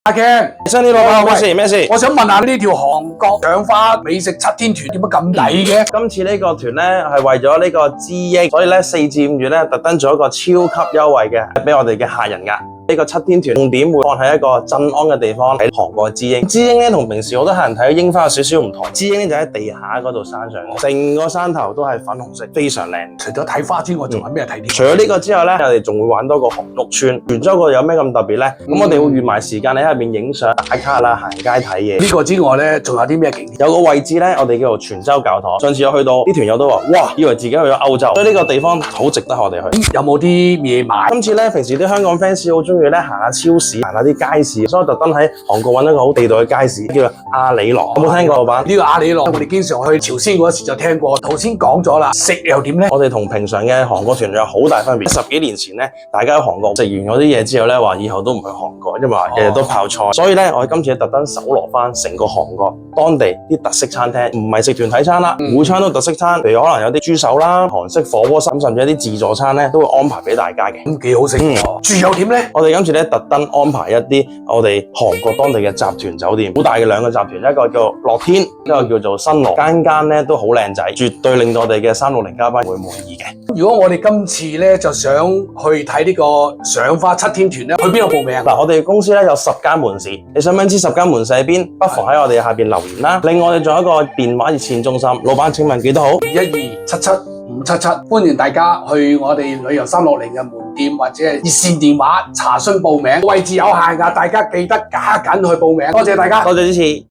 阿 Ken，新年老闆，咩事？我想問下呢條韓國賞花美食7天團點解咁抵嘅？今次呢個團咧係為咗呢個知益，所以咧4至5月咧特登做一個超級優惠嘅，俾我哋嘅客人噶。呢個7天團重點會放喺一個鎮安嘅地方，喺韓國嘅知英。知英咧同平時好多客人睇嘅櫻花有少少唔同，知英咧就喺地下嗰度山上，成個山頭都係粉紅色，非常靚。除咗睇花之外，仲有咩睇啲？除咗呢個之外咧，我哋仲會玩多個紅屋村。完咗個有咩咁特別咧？咁我哋會預埋時間喺入邊影相、打卡啦、行街睇嘢。呢個之外咧，仲有啲咩景點？有個位置咧，我哋叫做全州教堂。上次我去到，啲團友都話：哇，以為自己去咗歐洲。所以呢個地方好值得我哋去。有冇啲嘢買？今次咧，平時啲香港 fans 好中意咧行下超市、行下啲街市，所以我特登喺韓國揾一個好地道嘅街市，叫做阿里郎。有冇聽過老闆？呢個阿里郎，我哋經常去朝鮮嗰時就聽過。頭先講咗啦，食又點咧？我哋同平常嘅韓國團有好大分別。10幾年前咧，大家喺韓國食完嗰啲嘢之後咧，話以後都唔去韓國，因為日日都泡菜。所以咧，我哋今次特登搜羅翻成個韓國當地啲特色餐廳，唔係食團體餐啦，每餐都特色餐。譬如可能有啲豬手啦、韓式火鍋甚至一啲自助餐咧，都會安排俾大家嘅。咁幾好食喎！住又點咧？我哋今次咧特登安排一啲我哋韓國當地嘅集團酒店，好大嘅2個集團，一個叫樂天，一個叫做新羅，間咧都好靚仔，絕對令到我哋嘅360嘉賓會滿意嘅。如果我哋今次咧就想去睇呢個賞花7天團咧，去邊度報名？嗱，我哋公司咧有10間門市，你想唔想知10間門市喺邊？不妨喺我哋下邊留言啦。另外我哋仲有一個電話熱線中心，老闆請問幾多號？212777577，歡迎大家去我哋旅遊360嘅門店或者係熱線電話查詢報名，位置有限㗎，大家記得加緊去報名。多謝大家，多謝支持。